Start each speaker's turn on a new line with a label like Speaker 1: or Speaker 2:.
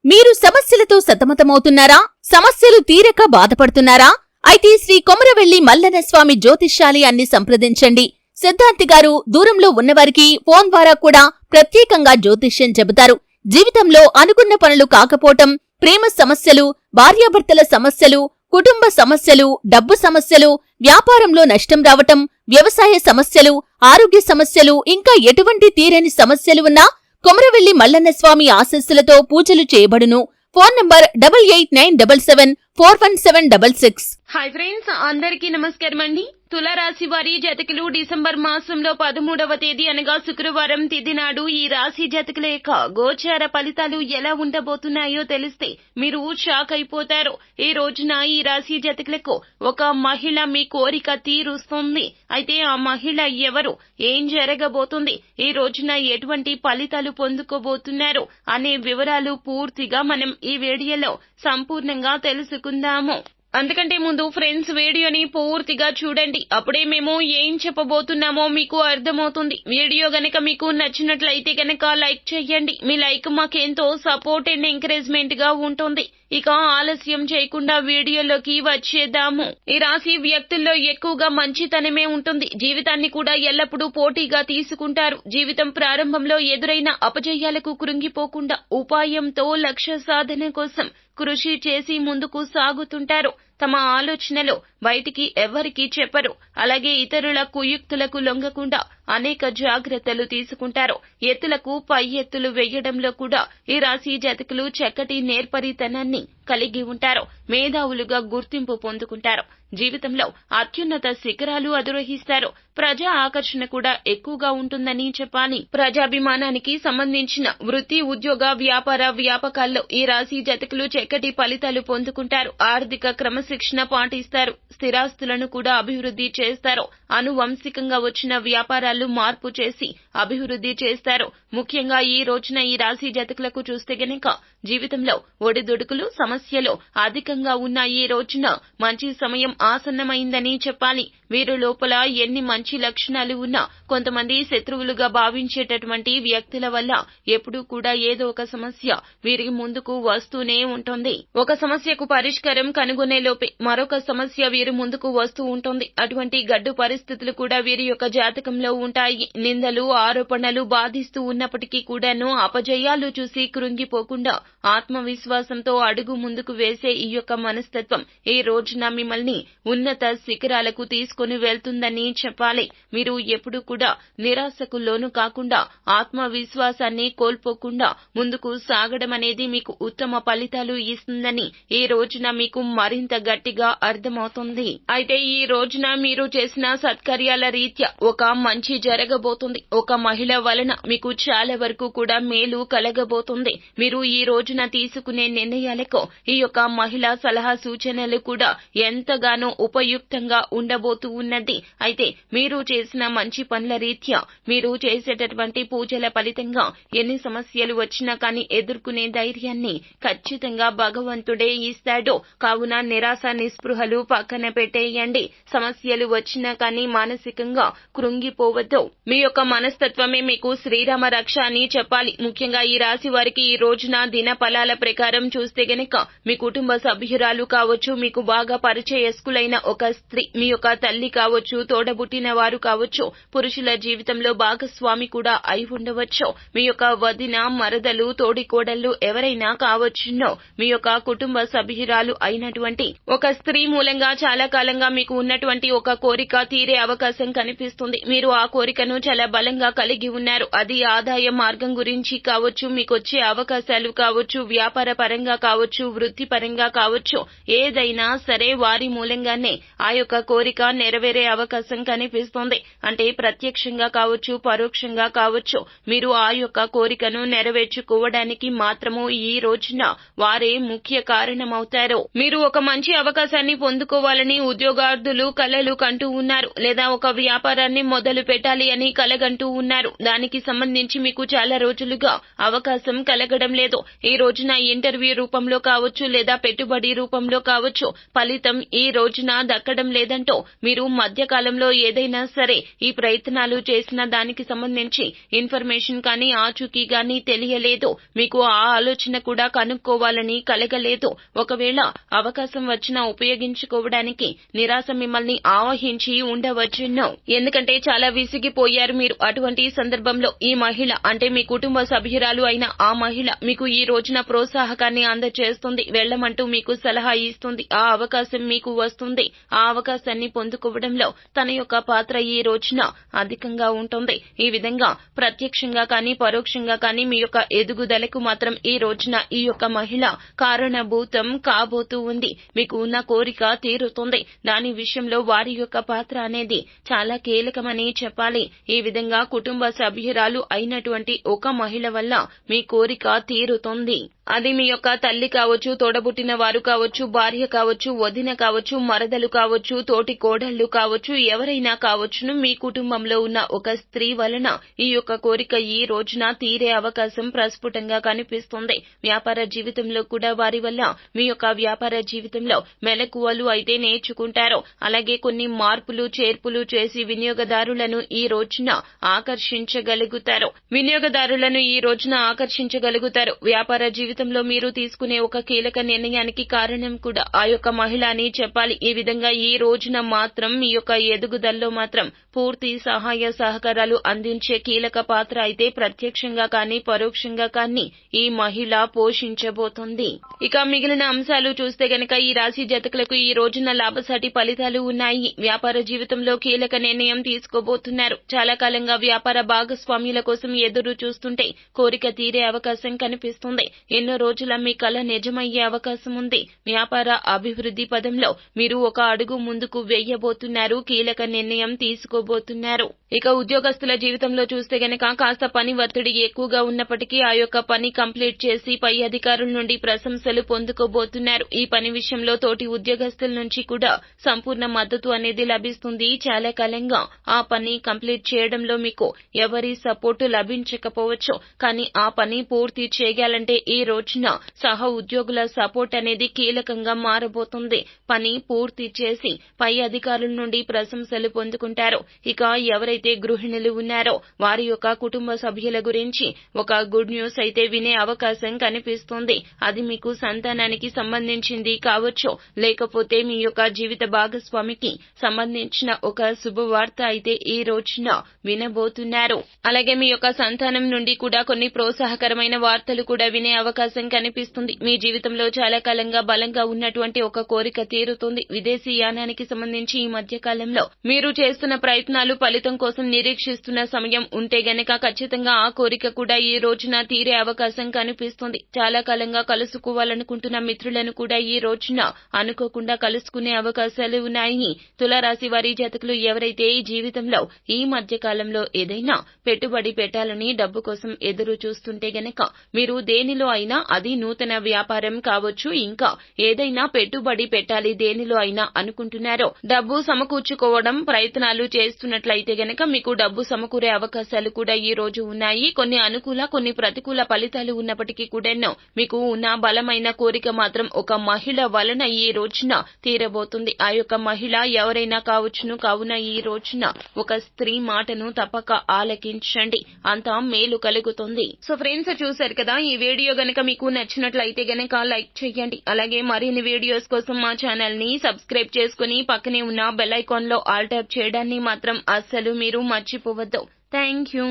Speaker 1: మీరు సమస్యలతో సతమతమవుతున్నారా? సమస్యలు తీరక బాధపడుతున్నారా? అయితే శ్రీ కొమరవెల్లి మల్లన్న స్వామి జ్యోతిష్యాలయాన్ని సంప్రదించండి. సిద్ధాంతి గారు దూరంలో ఉన్నవారికి ఫోన్ ద్వారా కూడా ప్రత్యేకంగా జ్యోతిష్యం చెబుతారు. జీవితంలో అనుకున్న పనులు కాకపోవటం, ప్రేమ సమస్యలు, భార్యాభర్తల సమస్యలు, కుటుంబ సమస్యలు, డబ్బు సమస్యలు, వ్యాపారంలో నష్టం రావటం, వ్యవసాయ సమస్యలు, ఆరోగ్య సమస్యలు, ఇంకా ఎటువంటి తీరని సమస్యలు ఉన్నా కొమరవెల్లి మల్లన్న స్వామి ఆశీస్సులతో పూజలు చేయబడును. Phone number 8897741766.
Speaker 2: హాయ్ ఫ్రెండ్స్, అందరికీ నమస్కారం అండి. తులారాశి వారి జాతకులు డిసెంబర్ మాసంలో 13వ తేదీ అనగా శుక్రవారం తిథి నాడు ఈ రాశి జాతకుల యొక్క గోచార ఫలితాలు ఎలా ఉండబోతున్నాయో తెలిస్తే మీరు షాక్ అయిపోతారు. ఈ రోజున ఈ రాశి జాతకులకు ఒక మహిళ మీ కోరిక తీరుస్తుంది. అయితే ఆ మహిళ ఎవరు, ఏం జరగబోతుంది, ఈ రోజున ఎటువంటి ఫలితాలు పొందుకోబోతున్నారు అనే వివరాలు పూర్తిగా మనం ఈ వీడియోలో సంపూర్ణంగా తెలుసుకుందాము. అందుకంటే ముందు ఫ్రెండ్స్, వీడియోని పూర్తిగా చూడండి. అప్పుడే మేము ఏం చెప్పబోతున్నామో మీకు అర్థమవుతుంది. వీడియో గనక మీకు నచ్చినట్లయితే గనక లైక్ చేయండి. మీ లైక్ మాకెంతో సపోర్ట్ అండ్ ఎంకరేజ్మెంట్ గా ఉంటుంది. ఇక ఆలస్యం చేయకుండా వీడియోలోకి వచ్చేద్దాము. ఈ రాశి వ్యక్తుల్లో ఎక్కువగా మంచితనమే ఉంటుంది. జీవితాన్ని కూడా ఎల్లప్పుడూ పోటీగా తీసుకుంటారు. జీవితం ప్రారంభంలో ఎదురైన అపజయాలకు కృంగిపోకుండా ఉపాయంతో లక్ష్య సాధన కోసం కృషి చేసి ముందుకు సాగుతుంటారు. తమ ఆలోచనలు బయటికి ఎవ్వరికీ చెప్పరు. అలాగే ఇతరుల కుయుక్తులకు లొంగకుండా అనేక జాగ్రత్తలు తీసుకుంటారు. ఎత్తులకు పై ఎత్తులు వేయడంలో కూడా ఈ రాశి జాతకులు చక్కటి నేర్పరితనాన్ని కలిగి ఉంటారు. మేధావులుగా గుర్తింపు పొందుకుంటారు. జీవితంలో అత్యున్నత శిఖరాలు అధిరోహిస్తారు. ప్రజా ఆకర్షణ కూడా ఎక్కువగా ఉంటుందని చెప్పాలి. ప్రజాభిమానానికి సంబంధించిన వృత్తి, ఉద్యోగ, వ్యాపార వ్యాపకాల్లో ఈ రాశి జాతకులు చక్కటి ఫలితాలు పొందుకుంటారు. ఆర్థిక క్రమశిక్షణ పాటిస్తారు. స్థిరాస్తులను కూడా అభివృద్ధి చేస్తారు. అనువంశికంగా వచ్చిన వ్యాపారాలు మార్పు చేసి అభివృద్ధి చేస్తారు. ముఖ్యంగా ఈ రోజున ఈ రాశి జాతకులకు చూస్తే గనక జీవితంలో ఒడిదుడుకులు, సమస్యలు అధికంగా ఉన్న ఈ రోజున మంచి సమయం ఆసన్నమైందని చెప్పాలి. వీరు లోపల ఎన్ని మంచి లక్షణాలు ఉన్నా కొంతమంది శత్రువులుగా భావించేటటువంటి వ్యక్తుల వల్ల ఎప్పుడూ కూడా ఏదో ఒక సమస్య వీరికి ముందుకు వస్తూనే ఉంటుంది. ఒక సమస్యకు పరిష్కారం కనుగొనే లోపే మరొక సమస్య వీరి ముందుకు వస్తూ ఉంటుంది. అటువంటి గడ్డు పరిస్థితులు కూడా వీరి యొక్క జాతకంలో ఉంటాయి. నిందలు, ఆరోపణలు బాధిస్తూ ఉన్నప్పటికీ కూడాను అపజయాలు చూసి కృంగిపోకుండా ఆత్మవిశ్వాసంతో అడుగు ముందుకు వేసే ఈ యొక్క మనస్తత్వం ఈ రోజున మిమ్మల్ని ఉన్నత శిఖరాలకు తీసుకుని వెళ్తుందని చెప్పాలి. మీరు ఎప్పుడూ కూడా నిరాశకు లోను కాకుండా ఆత్మవిశ్వాసాన్ని కోల్పోకుండా ముందుకు సాగడం అనేది మీకు ఉత్తమ ఫలితాలు ఇస్తుందని ఈ రోజున మీకు మరింత గట్టిగా అర్థమవుతుంది. అయితే ఈ రోజున మీరు చేసిన సత్కార్యాల రీత్యా ఒక మంచి జరగబోతుంది. ఒక మహిళ వలన మీకు చాలా వరకు కూడా మేలు కలగబోతుంది. మీరు ఈ రోజున తీసుకునే నిర్ణయాలకు ఈ యొక్క మహిళా సలహా సూచనలు కూడా ఎంతగానో ఉపయుక్తంగా ఉండబోతూ ఉన్నది. అయితే మీరు చేసిన మంచి పనుల రీత్యా, మీరు చేసేటటువంటి పూజల ఫలితంగా ఎన్ని సమస్యలు వచ్చినా కానీ ఎదుర్కొనే ధైర్యాన్ని ఖచ్చితంగా భగవంతుడే ఇస్తాడు. కావున నిరాశ నిస్పృహలు పక్కన పెట్టేయండి. సమస్యలు వచ్చినా కానీ మానసికంగా కృంగిపోవద్దు. మీ యొక్క మనస్తత్వమే మీకు శ్రీరామ రక్ష అని చెప్పాలి. ముఖ్యంగా ఈ రాశి వారికి ఈ రోజున దిన ఫలాల ప్రకారం చూస్తే గనక మీ కుటుంబ సభ్యురాలు కావచ్చు, మీకు బాగా పరిచయస్కులైన ఒక స్త్రీ, మీ యొక్క తల్లి కావచ్చు, తోడబుట్టిన వారు కావచ్చు, పురుషుల జీవితంలో భాగస్వామి కూడా అయి ఉండవచ్చు. మీ యొక్క వదిన, మరదలు, తోడికోడళ్లు ఎవరైనా కావచ్చునో మీ యొక్క కుటుంబ సభ్యురాలు అయినటువంటి ఒక స్త్రీ మూలంగా చాలా కాలంగా మీకు ఉన్నటువంటి ఒక కోరిక తీరే అవకాశం కనిపిస్తుంది. మీరు ఆ కోరికను చాలా బలంగా కలిగి ఉన్నారు. అది ఆదాయ మార్గం గురించి కావచ్చు, మీకు వచ్చే అవకాశాలు కావచ్చు, వ్యాపార పరంగా కావచ్చు, వృత్తి పరంగా కావచ్చు, ఏదైనా సరే వారి మూలంగానే ఆ యొక్క కోరిక నెరవేరే అవకాశం కనిపిస్తుంది. అంటే ప్రత్యక్షంగా కావచ్చు, పరోక్షంగా కావచ్చు, మీరు ఆ యొక్క కోరికను నెరవేర్చుకోవడానికి మాత్రము ఈ రోజున వారే ముఖ్య కారణమవుతారు. మీరు ఒక మంచి అవకాశాన్ని పొందుకోవాలని ఉద్యోగార్థులు కలలు కంటూ ఉన్నారు, లేదా ఒక వ్యాపారాన్ని మొదలు పెట్టాలి అని కలగంటూ ఉన్నారు. దానికి సంబంధించి మీకు చాలా రోజులుగా అవకాశం కలగడం లేదు. ఈ రోజున ఇంటర్వ్యూ రూపంలో కావచ్చు, లేదా పెట్టుబడి రూపంలో కావచ్చు, ఫలితం ఈ రోజున దక్కడం లేదంటూ మీరు మధ్యకాలంలో ఏదైనా సరే ఈ ప్రయత్నాలు చేసిన దానికి సంబంధించి ఇన్ఫర్మేషన్ కానీ ఆచూకీ గానీ తెలియలేదు. మీకు ఆ ఆలోచన కూడా కనుక్కోవాలని కలగలేదు. ఒకవేళ అవకాశం వచ్చినా ఉపయోగించుకోవడానికి నిరాశ మిమ్మల్ని ఆవహించి ఉండవచ్చును. ఎందుకంటే చాలా విసిగిపోయారు మీరు. అటువంటి సందర్భంలో ఈ మహిళ అంటే మీ కుటుంబ సభ్యురాలు అయిన ఆ మహిళ మీకు ఈ రోజున ప్రోత్సాహకాన్ని అందజేస్తుంది, వెళ్లమంటూ మీకు సలహా ఇస్తుంది. ఆ అవకాశం మీకు వస్తుంది. ఆ అవకాశాన్ని పొందుకోవడంలో తన యొక్క పాత్ర ఈ రోజున అధికంగా ఉంటుంది. ఈ విధంగా ప్రత్యక్షంగా కానీ పరోక్షంగా కానీ మీ యొక్క ఎదుగుదలకు మాత్రం ఈ రోజున ఈ యొక్క మహిళ కారణభూతం కాబోతూ ఉంది. మీకు ఉన్న కోరిక తీరుతుంది. దాని విషయంలో వారి యొక్క పాత్ర అనేది చాలా కీలకమని చెప్పాలి. ఈ విధంగా కుటుంబ సభ్యురాలు అయినటువంటి ఒక మహిళ వల్ల మీ కోరిక తీరుతుంది. అది మీ యొక్క తల్లి కావచ్చు, తోడబుట్టిన వారు కావచ్చు, భార్య కావచ్చు, వదిన కావచ్చు, మరదలు కావచ్చు, తోటి కోడళ్లు కావచ్చు, ఎవరైనా కావచ్చును. మీ కుటుంబంలో ఉన్న ఒక స్త్రీ వలన ఈ యొక్క కోరిక ఈ రోజున తీరే అవకాశం ప్రస్ఫుటంగా కనిపిస్తుంది. వ్యాపార జీవితంలో కూడా వారి వల్ల మీ యొక్క వ్యాపార జీవితంలో మెలకువలు అయితే నేర్చుకుంటారు. అలాగే కొన్ని మార్పులు చేర్పులు చేసి వినియోగదారులను ఈ రోజున ఆకర్షించగలుగుతారు. వ్యాపార జీవితంలో మీరు తీసుకునే ఒక కీలక నిర్ణయానికి కారణం కూడా ఆ యొక్క మహిళ అని చెప్పాలి. ఈ విధంగా ఈ రోజున మాత్రం మీ యొక్క ఎదుగుదలలో మాత్రం పూర్తి సహాయ సహకారాలు అందించే కీలక పాత్ర అయితే ప్రత్యక్షంగా కానీ పరోక్షంగా కానీ ఈ మహిళ పోషించబోతుంది. ఇక మిగిలిన అంశాలు చూస్తే గనక ఈ రాశి జాతకులకు ఈ రోజున లాభసాటి ఫలితాలు ఉన్నాయి. వ్యాపార జీవితంలో కీలక నిర్ణయం తీసుకోబోతున్నారు. చాలా కాలంగా వ్యాపార భాగస్వామ్యుల కోసం ఎదురు చూస్తుంటే కోరిక తీరే అవకాశం కనిపిస్తుంది. ఎన్నో రోజుల మీ కల నిజమయ్యే అవకాశం ఉంది. వ్యాపార అభివృద్ధి పదంలో మీరు ఒక అడుగు ముందుకు వేయబోతున్నారు. కీలక నిర్ణయం తీసుకోబోతున్నారు. ఇక ఉద్యోగస్తుల జీవితంలో చూస్తే గనక కాస్త పని ఒత్తిడి ఎక్కువగా ఉన్నప్పటికీ ఆ యొక్క పని కంప్లీట్ చేసి పై అధికారుల నుండి ప్రశంసలు పొందుకోబోతున్నారు. ఈ పని విషయంలో తోటి ఉద్యోగస్తుల నుంచి కూడా సంపూర్ణ మద్దతు అనేది లభిస్తుంది. చాలా కాలంగా ఆ పని కంప్లీట్ చేయడంలో మీకు ఎవరి సపోర్టు లభించకపోవచ్చు, కానీ ఆ పని పూర్తి చేయాలంటే ఈ రోజున సహ ఉద్యోగుల సపోర్ట్ అనేది కీలకంగా మారబోతుంది. పని పూర్తి చేసి పై అధికారుల నుండి ప్రశంసలు పొందుకుంటారు. ఇక ఎవరైతే గృహిణులు ఉన్నారో వారి యొక్క కుటుంబ సభ్యుల గురించి ఒక గుడ్ న్యూస్ అయితే వినే అవకాశం కనిపిస్తుంది. అది మీకు సంతానానికి సంబంధించింది కావచ్చు, లేకపోతే మీ యొక్క జీవిత భాగస్వామికి సంబంధించిన ఒక శుభవార్త అయితే ఈ రోజున వినబోతున్నారు. అలాగే మీ యొక్క సంతానం నుండి కూడా కొన్ని ప్రోత్సాహకరమైన వార్తలు కూడా వినే అవకాశం కనిపిస్తుంది. మీ జీవితంలో చాలా కాలంగా బలంగా ఉన్నటువంటి ఒక కోరిక తీరుతుంది. విదేశీ యానానికి సంబంధించి ఈ మధ్య కాలంలో మీరు చేస్తున్న ప్రయత్నాలు ఫలితం కోసం నిరీక్షిస్తున్న సమయం ఉంటే గనక ఖచ్చితంగా ఆ కోరిక కూడా ఈ రోజున తీరే అవకాశం కనిపిస్తుంది. చాలా కాలంగా కలుసుకోవాలనుకుంటున్న మిత్రులను కూడా ఈ రోజున అనుకోకుండా కలుసుకునే అవకాశాలు ఉన్నాయి. తులారాశి వారి జాతకులు ఎవరైతే ఈ జీవితంలో ఈ మధ్య కాలంలో ఏదైనా పెట్టుబడి పెట్టాలని డబ్బు కోసం ఎదురు చూస్తుంటే గనక మీరు దేనిలో అయినా, అది నూతన వ్యాపారం కావచ్చు, ఇంకా ఏదైనా పెట్టుబడి పెట్టాలి దేనిలో అయినా అనుకుంటున్నారో డబ్బు సమకూర్చుకోవడం ప్రయత్నాలు చేస్తున్నట్లయితే గనక మీకు డబ్బు సమకూరే అవకాశాలు కూడా ఈ రోజు ఉన్నాయి. కొన్ని అనుకూల కొన్ని ప్రతికూల ఫలితాలు ఉన్నప్పటికీ కూడా మీకు ఉన్న బలమైన కోరిక మాత్రం ఒక మహిళ వలన ఈ రోజున తీరబోతుంది. ఆ యొక్క మహిళ ఎవరైనా కావచ్చును. కావున ఈ రోజున ఒక స్త్రీ మాటను తప్పక ఆలకించండి, అంతా మేలు కలుగుతుంది. సో ఫ్రెండ్స్, చూశారు కదా, ఈ వీడియో గనక మీకు నచ్చినట్లయితే గనక లైక్ చేయండి. అలాగే మరిన్ని వీడియోస్ కోసం మా ఛానల్ ని సబ్స్క్రైబ్ చేసుకుని పక్కనే ఉన్న బెల్ ఐకాన్ లో ఆల్ ట్యాప్ చేయడాన్ని మాత్రం అస్సలు మీరు మర్చిపోవద్దు. Thank you.